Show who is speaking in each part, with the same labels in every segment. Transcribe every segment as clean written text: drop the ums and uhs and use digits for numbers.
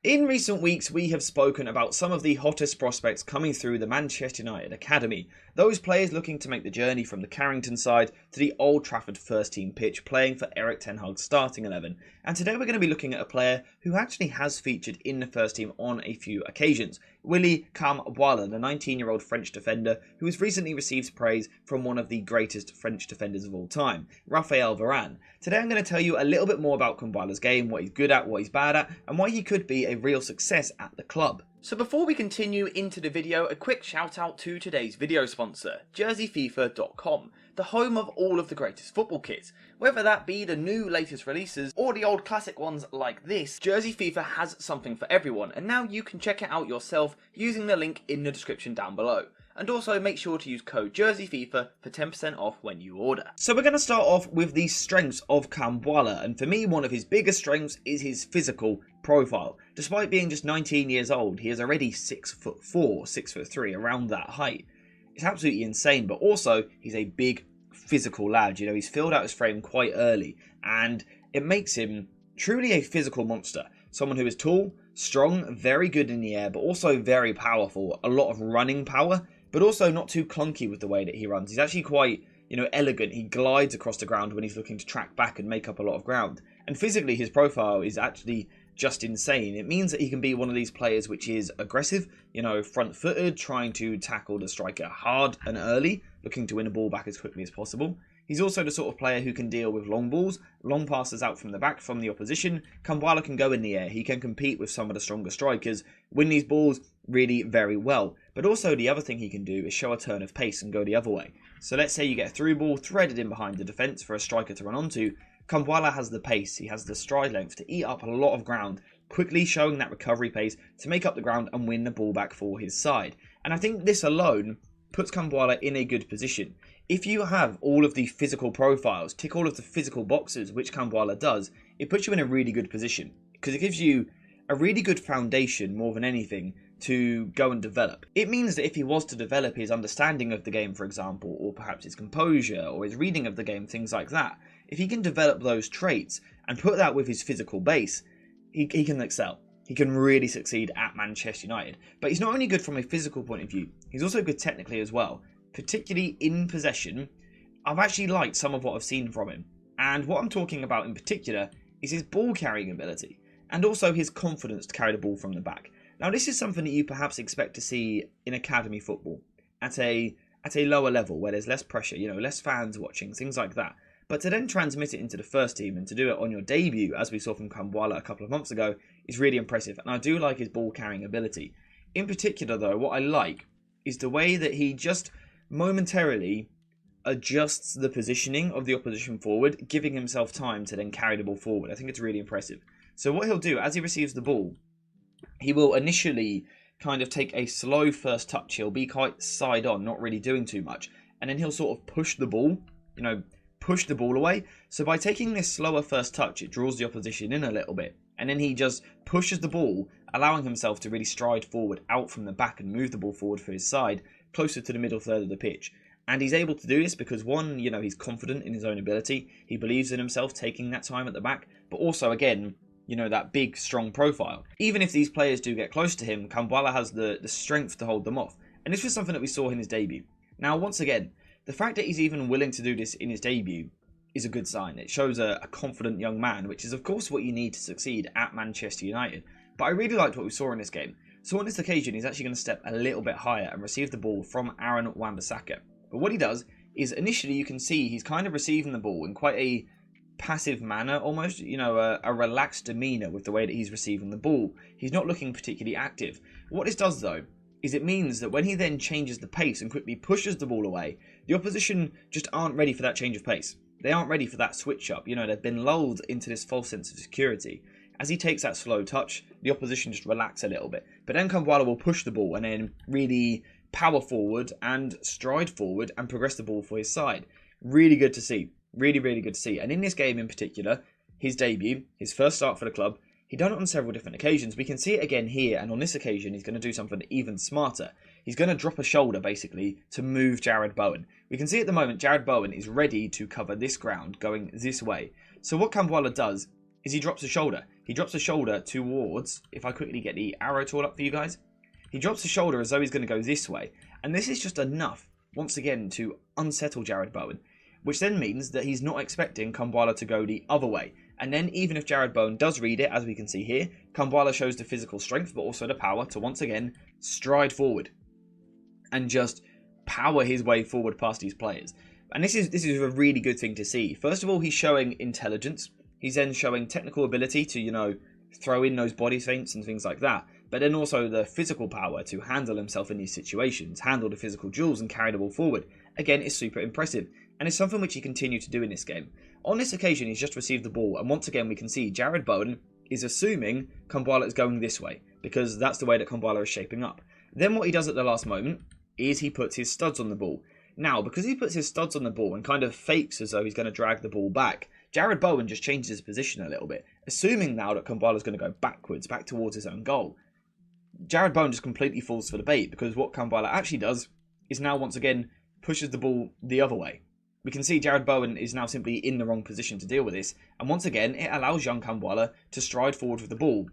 Speaker 1: In recent weeks, we have spoken about some of the hottest prospects coming through the Manchester United Academy. Those players looking to make the journey from the Carrington side to the Old Trafford first team pitch, playing for Erik ten Hag's starting 11. And today we're going to be looking at a player who actually has featured in the first team on a few occasions. Willy Kambwala, the 19-year-old French defender who has recently received praise from one of the greatest French defenders of all time, Raphael Varane. Today I'm going to tell you a little bit more about Kambwala's game, what he's good at, what he's bad at, and why he could be a real success at the club. So before we continue into the video, a quick shout out to today's video sponsor, JerseyFifa.com, the home of all of the greatest football kits. Whether that be the new latest releases or the old classic ones like this, Jersey FIFA has something for everyone, and now you can check it out yourself using the link in the description down below. And also make sure to use code JerseyFifa for 10% off when you order. So we're going to start off with the strengths of Kambwala, and for me one of his biggest strengths is his physical profile. Despite being just 19 years old, he is already 6'4", 6'3", around that height. It's absolutely insane, but also he's a big physical lad. You know, he's filled out his frame quite early, and it makes him truly a physical monster. Someone who is tall, strong, very good in the air, but also very powerful. A lot of running power, but also not too clunky with the way that he runs. He's actually quite, elegant. He glides across the ground when he's looking to track back and make up a lot of ground. And physically, his profile is actually just insane. It means that he can be one of these players which is aggressive, front-footed, trying to tackle the striker hard and early, looking to win a ball back as quickly as possible. He's also the sort of player who can deal with long balls, long passes out from the back from the opposition. Kambwala can go in the air. He can compete with some of the stronger strikers, win these balls really very well. But also the other thing he can do is show a turn of pace and go the other way. So let's say you get a through ball threaded in behind the defence for a striker to run onto. Kambwala has the pace, he has the stride length to eat up a lot of ground, quickly showing that recovery pace to make up the ground and win the ball back for his side. And I think this alone puts Kambwala in a good position. If you have all of the physical profiles, tick all of the physical boxes, which Kambwala does, it puts you in a really good position. Because it gives you a really good foundation, more than anything, to go and develop. It means that if he was to develop his understanding of the game, for example, or perhaps his composure, or his reading of the game, things like that, if he can develop those traits and put that with his physical base, he can excel. He can really succeed at Manchester United. But he's not only good from a physical point of view, he's also good technically as well. Particularly in possession, I've actually liked some of what I've seen from him. And what I'm talking about in particular is his ball carrying ability, and also his confidence to carry the ball from the back. Now this is something that you perhaps expect to see in academy football, at a lower level where there's less pressure, less fans watching, things like that. But to then transmit it into the first team and to do it on your debut, as we saw from Kambwala a couple of months ago, is really impressive. And I do like his ball carrying ability. In particular though, what I like is the way that he just momentarily adjusts the positioning of the opposition forward, giving himself time to then carry the ball forward. I think it's really impressive. So what he'll do, as he receives the ball, he will initially kind of take a slow first touch. He'll be quite side on, not really doing too much. And then he'll sort of push the ball, push the ball away. So by taking this slower first touch, it draws the opposition in a little bit. And then he just pushes the ball, allowing himself to really stride forward out from the back and move the ball forward for his side, closer to the middle third of the pitch. And he's able to do this because one, he's confident in his own ability. He believes in himself taking that time at the back. But also, again, that big, strong profile. Even if these players do get close to him, Kambwala has the strength to hold them off. And this was something that we saw in his debut. Now, once again, the fact that he's even willing to do this in his debut is a good sign. It shows a confident young man, which is of course what you need to succeed at Manchester United. But I really liked what we saw in this game. So on this occasion, he's actually going to step a little bit higher and receive the ball from Aaron Wan-Bissaka. But what he does is initially you can see he's kind of receiving the ball in quite a passive manner, almost, a relaxed demeanour with the way that he's receiving the ball. He's not looking particularly active. What this does though is it means that when he then changes the pace and quickly pushes the ball away, the opposition just aren't ready for that change of pace. They aren't ready for that switch up. They've been lulled into this false sense of security. As he takes that slow touch, the opposition just relax a little bit. But then Kambwala will push the ball and then really power forward and stride forward and progress the ball for his side. Really good to see. Really, really good to see. And in this game in particular, his debut, his first start for the club, he'd done it on several different occasions. We can see it again here, and on this occasion, he's going to do something even smarter. He's going to drop a shoulder, basically, to move Jarrod Bowen. We can see at the moment, Jarrod Bowen is ready to cover this ground, going this way. So what Kambwala does is he drops a shoulder. he drops the shoulder towards, if I quickly get the arrow tool up for you guys, he drops the shoulder as though he's going to go this way, and this is just enough, once again, to unsettle Jared Bowen, which then means that he's not expecting Kambwala to go the other way. And then even if Jared Bowen does read it, as we can see here, Kambwala shows the physical strength, but also the power to once again stride forward and just power his way forward past these players. And this is a really good thing to see. First of all, he's showing intelligence. He's then showing technical ability to, you know, throw in those body feints and things like that. But then also the physical power to handle himself in these situations, handle the physical duels and carry the ball forward. Again, it's super impressive. And it's something which he continued to do in this game. On this occasion, he's just received the ball, and once again we can see Jared Bowen is assuming Kambwala is going this way, because that's the way that Kambwala is shaping up. Then what he does at the last moment is he puts his studs on the ball. Now, because he puts his studs on the ball and kind of fakes as though he's going to drag the ball back, Jared Bowen just changes his position a little bit, assuming now that Kambwala is going to go backwards, back towards his own goal. Jared Bowen just completely falls for the bait, because what Kambwala actually does is now once again pushes the ball the other way. We can see Jared Bowen is now simply in the wrong position to deal with this, and once again it allows young Kambwala to stride forward with the ball.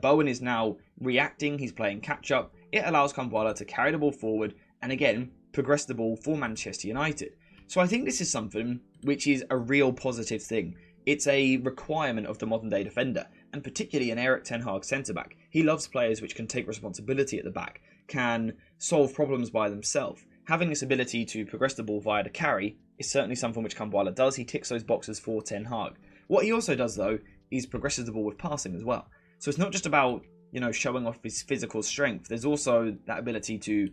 Speaker 1: Bowen is now reacting, he's playing catch up, it allows Kambwala to carry the ball forward and again progress the ball for Manchester United. So I think this is something which is a real positive thing. It's a requirement of the modern day defender, and particularly an Erik ten Hag centre back. He loves players which can take responsibility at the back, can solve problems by themselves. Having this ability to progress the ball via the carry is certainly something which Kambwala does. He ticks those boxes for Ten Hag. What he also does, though, is progresses the ball with passing as well. So it's not just about, you know, showing off his physical strength. There's also that ability to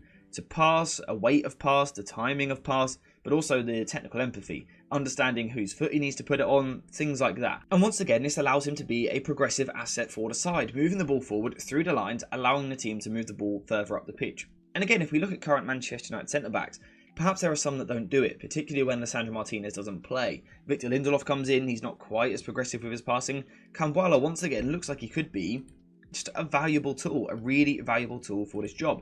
Speaker 1: pass, a weight of pass, the timing of pass, but also the technical empathy, understanding whose foot he needs to put it on, things like that. And once again, this allows him to be a progressive asset for the side, moving the ball forward through the lines, allowing the team to move the ball further up the pitch. And again, if we look at current Manchester United centre-backs, perhaps there are some that don't do it, particularly when Lisandro Martinez doesn't play. Victor Lindelof comes in, he's not quite as progressive with his passing. Kambwala, once again, looks like he could be just a valuable tool, a really valuable tool for this job.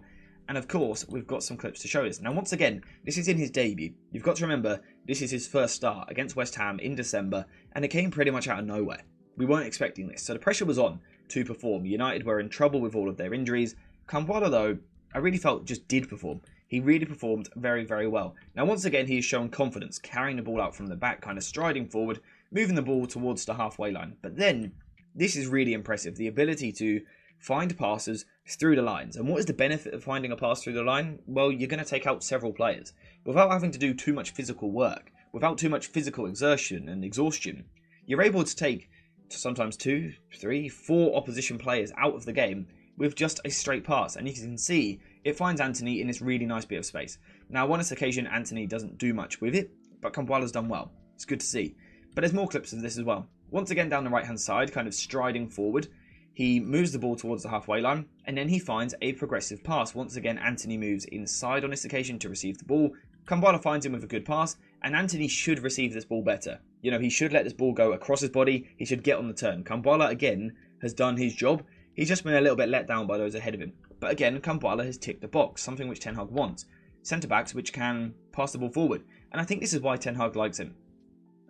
Speaker 1: And of course, we've got some clips to show this. Now, once again, this is in his debut. You've got to remember, this is his first start against West Ham in December, and it came pretty much out of nowhere. We weren't expecting this, so the pressure was on to perform. United were in trouble with all of their injuries. Kambwala, though, I really felt just did perform. He really performed very, very well. Now, once again, he has shown confidence, carrying the ball out from the back, kind of striding forward, moving the ball towards the halfway line. But then, this is really impressive, the ability to find passes through the lines. And what is the benefit of finding a pass through the line? Well, you're going to take out several players. Without having to do too much physical work, without too much physical exertion and exhaustion, you're able to take sometimes 2, 3, 4 opposition players out of the game with just a straight pass. And you can see it finds Anthony in this really nice bit of space. Now, on this occasion, Anthony doesn't do much with it, but Kambwala's done well. It's good to see. But there's more clips of this as well. Once again, down the right-hand side, kind of striding forward, he moves the ball towards the halfway line, and then he finds a progressive pass. Once again, Anthony moves inside on this occasion to receive the ball. Kambwala finds him with a good pass, and Anthony should receive this ball better. You know, he should let this ball go across his body. He should get on the turn. Kambwala, again, has done his job. He's just been a little bit let down by those ahead of him. But again, Kambwala has ticked the box, something which Ten Hag wants. Centre-backs which can pass the ball forward. And I think this is why Ten Hag likes him.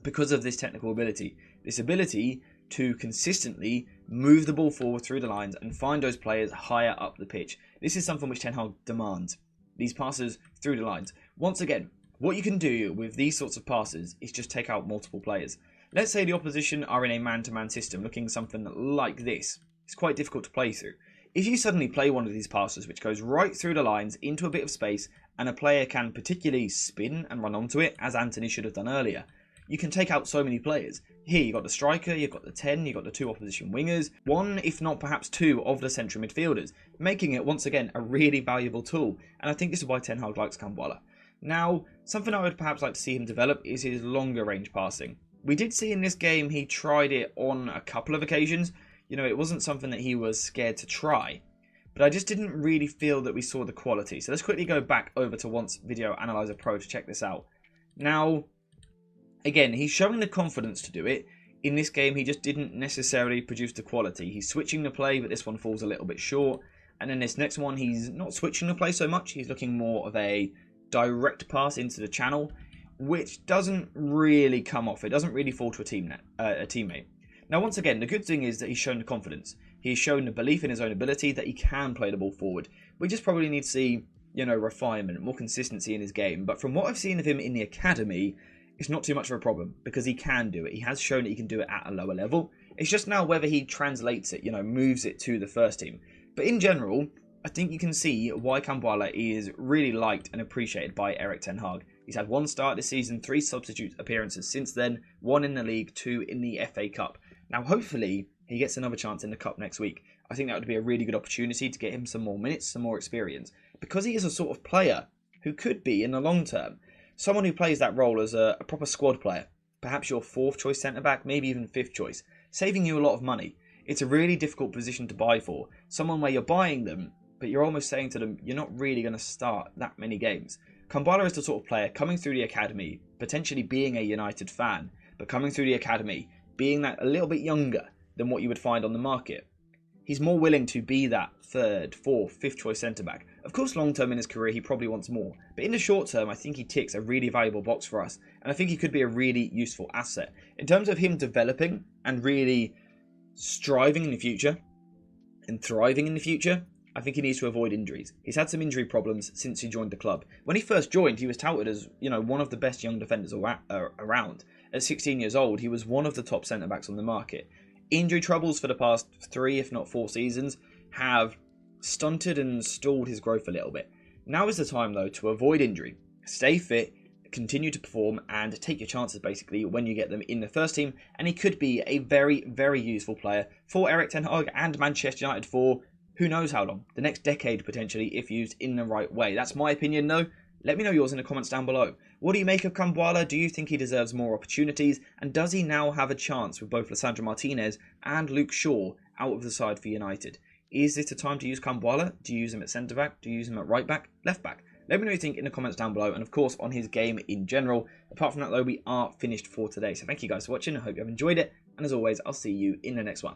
Speaker 1: Because of this technical ability. This ability to consistently move the ball forward through the lines and find those players higher up the pitch. This is something which Ten Hag demands. These passes through the lines. Once again, what you can do with these sorts of passes is just take out multiple players. Let's say the opposition are in a man-to-man system looking something like this. It's quite difficult to play through. If you suddenly play one of these passes which goes right through the lines into a bit of space and a player can particularly spin and run onto it, as Anthony should have done earlier, you can take out so many players. Here you've got the striker, you've got the 10, you've got the 2 opposition wingers, 1 if not perhaps 2 of the central midfielders, making it once again a really valuable tool, and I think this is why Ten Hag likes Kambwala. Now, something I would perhaps like to see him develop is his longer range passing. We did see in this game he tried it on a couple of occasions. You know, it wasn't something that he was scared to try, but I just didn't really feel that we saw the quality. So let's quickly go back over to Once Video Analyzer Pro to check this out. Now, again, he's showing the confidence to do it. In this game, he just didn't necessarily produce the quality. He's switching the play, but this one falls a little bit short. And then this next one, he's not switching the play so much. He's looking more of a direct pass into the channel, which doesn't really come off. It doesn't really fall to a teammate. Now, once again, the good thing is that he's shown the confidence. He's shown the belief in his own ability that he can play the ball forward. We just probably need to see, refinement, more consistency in his game. But from what I've seen of him in the academy, it's not too much of a problem because he can do it. He has shown that he can do it at a lower level. It's just now whether he translates it, moves it to the first team. But in general, I think you can see why Kambwala is really liked and appreciated by Erik ten Hag. He's had 1 start this season, 3 substitute appearances since then, 1 in the league, 2 in the FA Cup. Now, hopefully, he gets another chance in the Cup next week. I think that would be a really good opportunity to get him some more minutes, some more experience, because he is a sort of player who could be, in the long term, someone who plays that role as a proper squad player. Perhaps your 4th choice centre-back, maybe even 5th choice, saving you a lot of money. It's a really difficult position to buy for. Someone where you're buying them, but you're almost saying to them, you're not really going to start that many games. Kambwala is the sort of player coming through the academy, potentially being a United fan, but coming through the academy, being that a little bit younger than what you would find on the market. He's more willing to be that 3rd, 4th, 5th choice centre-back. Of course, long-term in his career, he probably wants more. But in the short term, I think he ticks a really valuable box for us. And I think he could be a really useful asset. In terms of him developing and really striving in the future and thriving in the future, I think he needs to avoid injuries. He's had some injury problems since he joined the club. When he first joined, he was touted as, one of the best young defenders around. At 16 years old, he was one of the top centre-backs on the market. Injury troubles for the past 3, if not 4 seasons, have stunted and stalled his growth a little bit. Now is the time, though, to avoid injury, stay fit, continue to perform, and take your chances, basically, when you get them in the first team. And he could be a very, very useful player for Erik ten Hag and Manchester United for who knows how long, the next decade potentially, if used in the right way. That's my opinion, though. Let me know yours in the comments down below. What do you make of Kambwala? Do you think he deserves more opportunities? And does he now have a chance with both Lisandro Martinez and Luke Shaw out of the side for United? Is this the time to use Kambwala? Do you use him at centre-back? Do you use him at right-back? Left-back? Let me know what you think in the comments down below, and of course on his game in general. Apart from that, though, we are finished for today. So thank you guys for watching. I hope you have enjoyed it. And as always, I'll see you in the next one.